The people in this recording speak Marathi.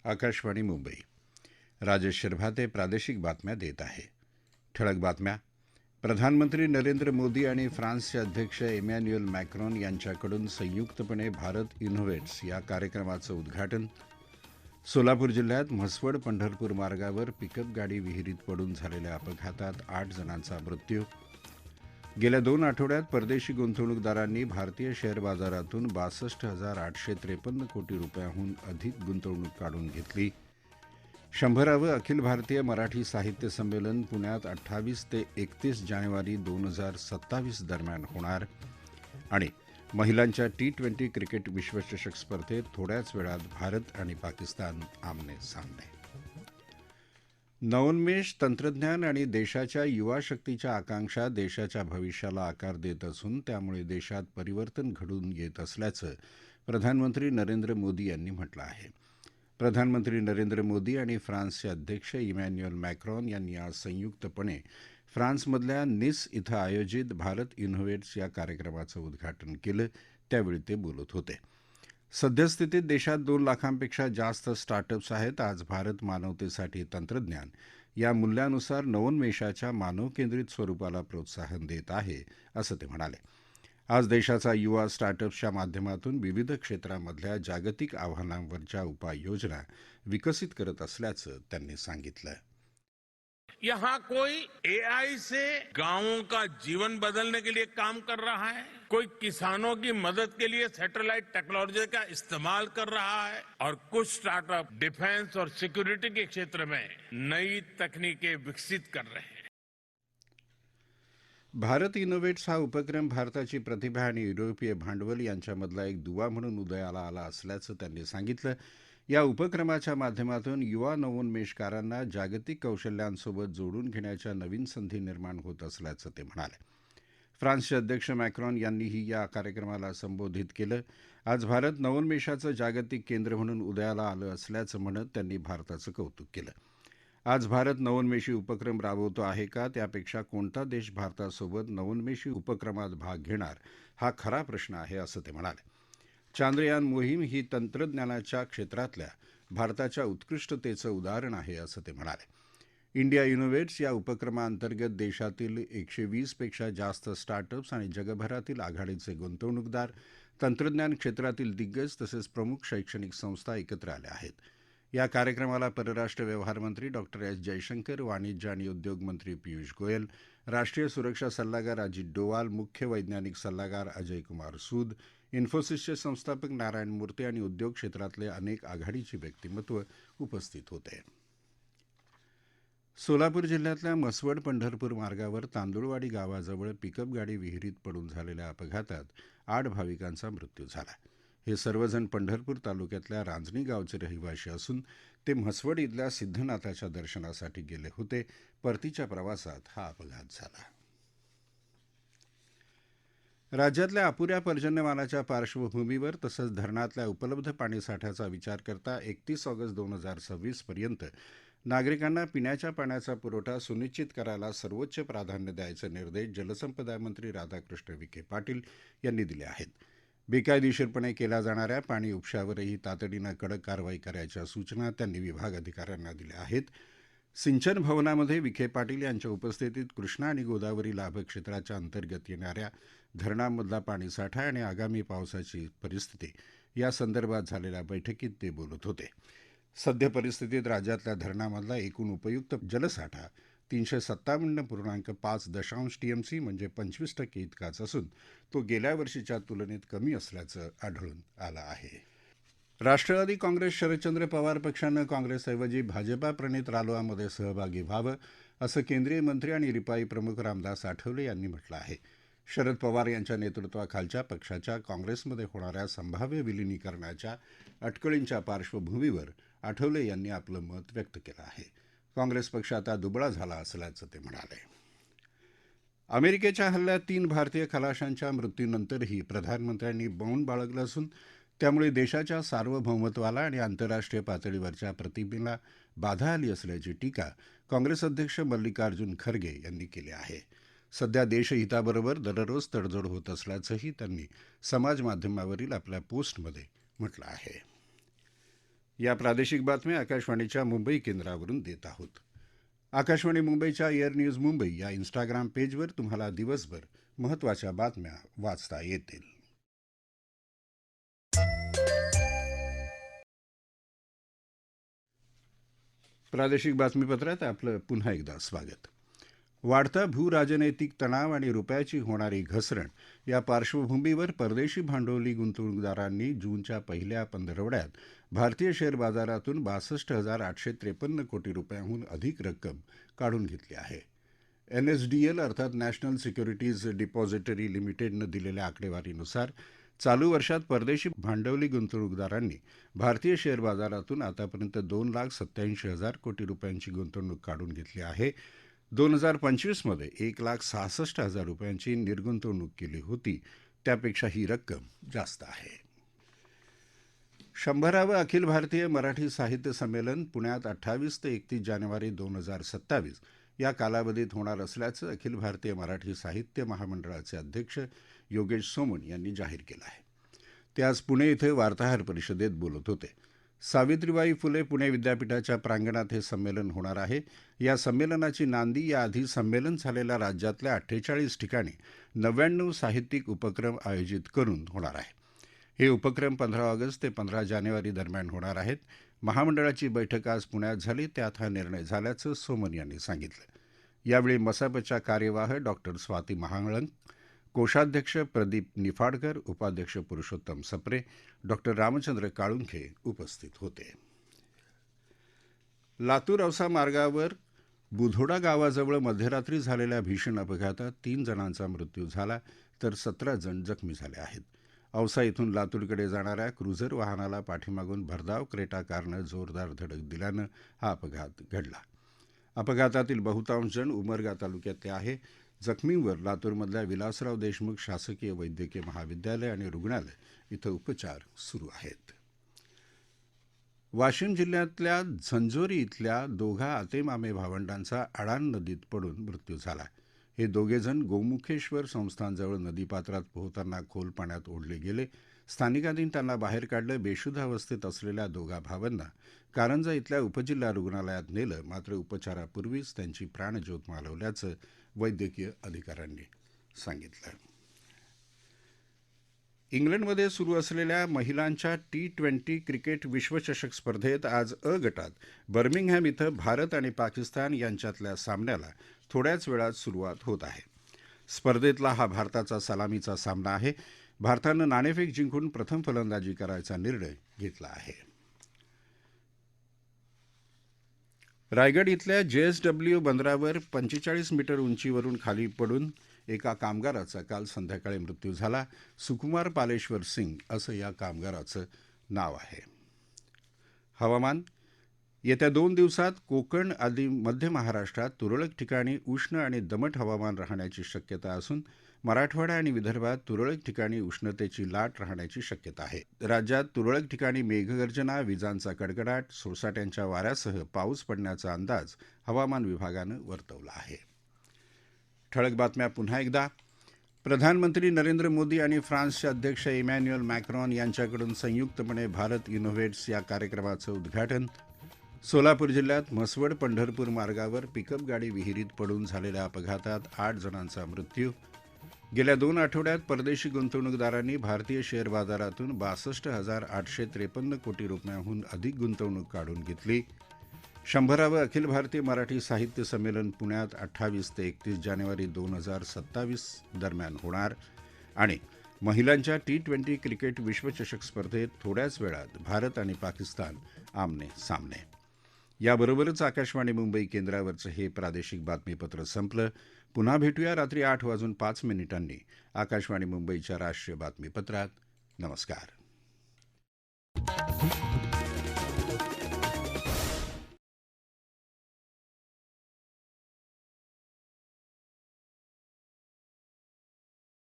आकाशवाणी मुंबई. राजेश शिरभाते प्रादेशिक बातम्या देत आहे. ठळक बातम्या. प्रधानमंत्री नरेंद्र मोदी आणि फ्रान्सचे अध्यक्ष इमॅन्युएल मॅक्रॉन यांच्याकडून संयुक्तपणे भारत इनोव्हेट्स या कार्यक्रमाचं उद्घाटन. सोलापूर जिल्ह्यात म्हसवड पंढरपूर मार्गावर पिकअप गाडी विहिरीत पडून झालेल्या अपघातात 8 जणांचा मृत्यू. गेल्या 2 आठवड्यात परदेशी गुंतवणूकदारांनी भारतीय शेअर बाजारातून 62,853 कोटी रुपयांहून अधिक गुंतवणूक काढून घेतली. 100वे अखिल भारतीय मराठी साहित्य संमेलन पुण्यात 28 ते 31 जानेवारी 2027 दरम्यान होणार. आणि महिलांच्या T20 क्रिकेट विश्वचषक स्पर्धेत थोड्याच वेळात भारत आणि पाकिस्तान आमने सामने. नवोन्मेष, तंत्रज्ञान आणि देशाच्या युवा शक्तीच्या आकांक्षा देशाच्या भविष्याला आकार देत असून त्यामुळे देशात परिवर्तन घडून येत असल्याचं प्रधानमंत्री नरेंद्र मोदी यांनी म्हटलं आहे. प्रधानमंत्री नरेंद्र मोदी आणि फ्रान्सचे अध्यक्ष इमॅन्युएल मॅक्रॉन यांनी आज संयुक्तपणे फ्रान्समधल्या निस इथं आयोजित भारत इनोव्हेट्स या कार्यक्रमाचं उद्घाटन केलं. त्यावेळी ते बोलत होते. सद्यस्थितीत देशात 2 लाखांपेक्षा जास्त स्टार्टअप्स आहेत. आज भारत मानवतेसाठी तंत्रज्ञान या मूल्यानुसार नवोन्मेषाच्या मानवकेंद्रित स्वरूपाला प्रोत्साहन देत आहे, असं ते म्हणाले. आज देशाचा युवा स्टार्टअप्सच्या माध्यमातून विविध क्षेत्रांमधल्या जागतिक आव्हानांवरच्या उपाययोजना विकसित करत असल्याचं त्यांनी सांगितलं. यहाँ कोई एआई से गांवों का जीवन बदलने के लिए काम कर रहा है, कोई किसानों की मदद के लिए सैटेलाइट टेक्नोलॉजी का इस्तेमाल कर रहा है और कुछ स्टार्टअप डिफेंस और सिक्योरिटी के क्षेत्र में नई तकनीकें विकसित कर रहे हैं. भारत इनोव्हेट्स हा उपक्रम भारताची प्रतिभा आणि युरोपीय भांडवल यांच्यामधला एक दुवा म्हणून उदयाला आला असल्याचं त्यांनी सांगितलं. या उपक्रमाच्या माध्यमातून युवा नवोन्मेषकारांना जागतिक कौशल्यांसोबत जोडून घेण्याच्या नवीन संधी निर्माण होत असल्याचं ते म्हणाले. फ्रान्सचे अध्यक्ष मॅक्रॉन यांनीही या कार्यक्रमाला संबोधित केलं. आज भारत नवोन्मेषाचं जागतिक केंद्र म्हणून उदयाला आलं असल्याचं म्हणत त्यांनी भारताचं कौतुक केलं. आज भारत नवोन्मेषी उपक्रम राबवतो आहे का, त्यापेक्षा कोणता देश भारतासोबत नवोन्मेषी उपक्रमात भाग घेणार हा खरा प्रश्न आहे, असं ते म्हणाले. चांद्रयान मोहीम ही तंत्रज्ञानाच्या क्षेत्रातल्या भारताच्या उत्कृष्टतेचं उदाहरण आहे, असं ते म्हणाले. इंडिया इनोव्हेट्स या उपक्रमाअंतर्गत देशातील 120 पेक्षा जास्त स्टार्टअप्स आणि जगभरातील आघाडीचे गुंतवणूकदार, तंत्रज्ञान क्षेत्रातील दिग्गज तसेच प्रमुख शैक्षणिक संस्था एकत्र आल्या आहेत. या कार्यक्रमाला परराष्ट्र व्यवहार मंत्री डॉक्टर एस जयशंकर, वाणिज्य आणि उद्योग मंत्री पियुष गोयल, राष्ट्रीय सुरक्षा सल्लागार अजित डोवाल, मुख्य वैज्ञानिक सल्लागार अजय कुमार सूद, इन्फोसिसचे संस्थापक नारायण मूर्ती आणि उद्योग क्षेत्रातले अनेक आघाडीची व्यक्तिमत्व उपस्थित होते. सोलापूर जिल्ह्यातल्या म्हसवड पंढरपूर मार्गावर तांदुळवाडी गावाजवळ पिकअप गाडी विहिरीत पडून झालेल्या अपघातात 8 भाविकांचा मृत्यू झाला. हे सर्वजण पंढरपूर तालुक्यातल्या रांजणी गावचे रहिवाशी असून ते म्हसवड इथल्या सिद्धनाथाच्या दर्शनासाठी गेले होते. परतीच्या प्रवासात हा अपघात झाला. राज्यातल्या अपुऱ्या पर्जन्यमानाच्या पार्श्वभूमीवर तसंच धरणातल्या उपलब्ध पाणीसाठ्याचा विचार करता 31 ऑगस्ट 2026 पर्यंत नागरिकांना पिण्याच्या पाण्याचा पुरवठा सुनिश्चित करायला सर्वोच्च प्राधान्य द्यायचे निर्देश जलसंपदा मंत्री राधाकृष्ण विखे पाटील यांनी दिले आहेत. बेकायदेशीरपणे केल्या जाणाऱ्या पाणी उपशावरही तातडीनं कडक कारवाई करायच्या सूचना त्यांनी विभाग अधिकाऱ्यांना दिल्या आहेत. सिंचन भवनामध्ये विखे पाटील यांच्या उपस्थितीत कृष्णा आणि गोदावरी लाभक्षेत्राच्या अंतर्गत येणाऱ्या धरणांमधला पाणीसाठा आणि आगामी पावसाची परिस्थिती या संदर्भात झालेल्या बैठकीत ते बोलत होते. सद्य परिस्थितीत राज्यातल्या धरणामधला एकूण उपयुक्त जलसाठा 357.5 टीएमसी म्हणजे 25% इतकाच असून तो गेल्या वर्षीच्या तुलनेत कमी असल्याचं आढळून आलं आहे. राष्ट्रवादी काँग्रेस शरदचंद्र पवार पक्षानं काँग्रेसऐवजी भाजपा प्रणित रालोआमध्ये सहभागी व्हावं असं केंद्रीय मंत्री आणि रिपाई प्रमुख रामदास आठवले यांनी म्हटलं आहे. शरद पवार यांच्या नेतृत्वाखालच्या पक्षाच्या काँग्रेसमध्ये होणाऱ्या संभाव्य विलिनीकरणाच्या अटकळींच्या पार्श्वभूमीवर आठवले यांनी आपलं मत व्यक्त केलं आहे. काँग्रेस पक्ष आता दुबळा झाला असल्याचं ते म्हणाले. अमेरिकेच्या हल्ल्यात 3 भारतीय खलाशांच्या मृत्यूनंतरही प्रधानमंत्र्यांनी मौन बाळगलं असून त्यामुळे देशाच्या सार्वभौमत्वाला आणि आंतरराष्ट्रीय पातळीवरच्या प्रतिमेला बाधा आली असल्याची टीका काँग्रेस अध्यक्ष मल्लिकार्जुन खरगे यांनी केली आहे. सध्या देशहिताबरोबर दररोज तडजोड होत असल्याचंही त्यांनी समाजमाध्यमावरील आपल्या पोस्टमध्ये म्हटलं आहे. या प्रादेशिक बातम्या आकाशवाणीच्या मुंबई केंद्रावरून देत आहोत. आकाशवाणी मुंबईच्या एअर न्यूज मुंबई या इन्स्टाग्राम पेजवर तुम्हाला दिवसभर महत्त्वाच्या बातम्या वाचता येतील. प्रादेशिक बातमीपत्रात आपलं पुन्हा एकदा स्वागत. वाढता भूराजनैतिक तणाव आणि रुपयाची होणारी घसरण या पार्श्वभूमीवर परदेशी भांडवली गुंतवणूकदारांनी जूनच्या पहिल्या पंधरवड्यात भारतीय शेअर बाजारातून 62,853 कोटी रुपयांहून अधिक रक्कम काढून घेतली आहे. NSDL अर्थात नॅशनल सिक्युरिटीज डिपॉझिटरी लिमिटेडनं दिलेल्या आकडेवारीनुसार चालू वर्षात परदेशी भांडवली गुंतवणूकदारांनी भारतीय शेअर बाजारातून आतापर्यंत 2,87,000 कोटी रुपयांची गुंतवणूक काढून घेतली आहे. 2025 मध्ये 1,66,000 रुपयांची निर्गुंतवणूक केली होती, त्यापेक्षा ही रक्कम जास्त आहे. 100वे अखिल भारतीय मराठी साहित्य संमेलन पुण्यात 28 ते 31 जानेवारी 2027 या कालावधीत होणार असल्याचं अखिल भारतीय मराठी साहित्य महामंडळाचे अध्यक्ष योगेश सोमण यांनी जाहीर केलं आहे. ते आज पुणे इथं वार्ताहर परिषदेत बोलत होते. सावित्रीबाई फुले पुणे विद्यापीठाच्या प्रांगणात हे संमेलन होणार आहे. या संमेलनाची नांदी याआधी संमेलन झालेल्या राज्यातल्या 48 ठिकाणी 99 साहित्यिक उपक्रम आयोजित करून होणार आहे. हे उपक्रम 15 ऑगस्ट ते 15 जानेवारी दरम्यान होणार आहेत. महामंडळाची बैठक आज पुण्यात झाली, त्यात हा निर्णय झाल्याचं सोमन यांनी सांगितलं. यावेळी मसापच्या कार्यवाह डॉक्टर स्वाती महाळंक, कोषाध्यक्ष प्रदीप निफाडकर, उपाध्यक्ष पुरुषोत्तम सप्रे, डॉक्टर रामचंद्र काळुंखे उपस्थित होते. लातूर औसा मार्गावर बुधोडा गावाजवळ मध्यरात्री झालेल्या भीषण अपघातात 3 जणांचा मृत्यू झाला तर 17 जण जखमी झाले आहेत. औसा इथून लातूरकडे जाणाऱ्या क्रुझर वाहनाला पाठीमागून भरधाव क्रेटा कारनं जोरदार धडक दिल्यानं हा अपघात घडला. अपघातातील बहुतांश जण उमरगा तालुक्यातले आहे. जखमींवर लातूरमधल्या विलासराव देशमुख शासकीय वैद्यकीय महाविद्यालय आणि रुग्णालय इथं उपचार सुरू आहेत. वाशिम जिल्ह्यातल्या झंझोरी इथल्या दोघा आतेमामे भावंडांचा अडाण नदीत पडून मृत्यू झाला. हे दोघेजण गोमुखेश्वर संस्थानजवळ नदीपात्रात पोहताना खोल पाण्यात ओढले गेले. स्थानिकांनी त्यांना बाहेर काढलं. बेशुद्ध अवस्थेत असलेल्या दोघा भावांना कारंजा इथल्या उपजिल्हा रुग्णालयात नेलं, मात्र उपचारापूर्वीच त्यांची प्राणज्योत मालवल्याचं वैद्यकीय अधिकाऱ्यांनी सांगितलं. इंग्लंडमध्ये सुरू असलेल्या महिलांच्या T20 क्रिकेट विश्वचषक स्पर्धेत आज अ गटात बर्मिंगहॅम इथं भारत आणि पाकिस्तान यांच्यातल्या सामन्याला थोड्याच वेळात सुरुवात होत आहे. स्पर्धेतला हा भारताचा सलामीचा सामना आहे. भारतानं नाणेफेक जिंकून प्रथम फलंदाजी करायचा निर्णय घेतला आहे. रायगड इथल्या JSW बंदरावर 45 मीटर उंचीवरून खाली पडून एका कामगाराचा काल संध्याकाळी मृत्यू झाला. सुकुमार पालेश्वर सिंग असं या कामगाराचं नाव आहे. हवामान. येत्या 2 दिवसात कोकण आदी मध्य महाराष्ट्रात तुरळक ठिकाणी उष्ण आणि दमट हवामान राहण्याची शक्यता असून मराठवाडा आणि विदर्भात तुरळक ठिकाणी उष्णतेची लाट राहण्याची शक्यता आहे. राज्यात तुरळक ठिकाणी मेघगर्जना, विजांचा कडकडाट, सोसाट्यांच्या वाऱ्यासह पाऊस पडण्याचा अंदाज हवामान विभागानं वर्तवला आहे. ठळक बातम्या पुन्हा एकदा. प्रधानमंत्री नरेंद्र मोदी आणि फ्रान्सचे अध्यक्ष इमॅन्युएल मॅक्रॉन यांच्याकडून संयुक्तपणे भारत इनोव्हेट्स या कार्यक्रमाचं उद्घाटन. सोलापूर जिल्ह्यात म्हसवड पंढरपूर मार्गावर पिकअप गाडी विहिरीत पडून झालेल्या अपघातात 8 जणांचा मृत्यू. गेल्या 2 आठवड्यात परदेशी गुंतवणूकदारांनी भारतीय शेअर बाजारातून 62,853 कोटी रुपयांहून अधिक गुंतवणूक काढून घेतली. 100वे अखिल भारतीय मराठी साहित्य संमेलन पुण्यात 28 ते 31 जानेवारी 2027 दरम्यान होणार. आणि महिलांच्या T20 क्रिकेट विश्वचषक स्पर्धेत थोड्याच वेळात भारत आणि पाकिस्तान आमने सामने. याबरोबरच आकाशवाणी मुंबई केंद्रावरचं हे प्रादेशिक बातमीपत्र संपलं. पुन्हा भेटूया रात्री 8:05 आकाशवाणी मुंबईच्या राष्ट्रीय बातमीपत्रात. नमस्कार.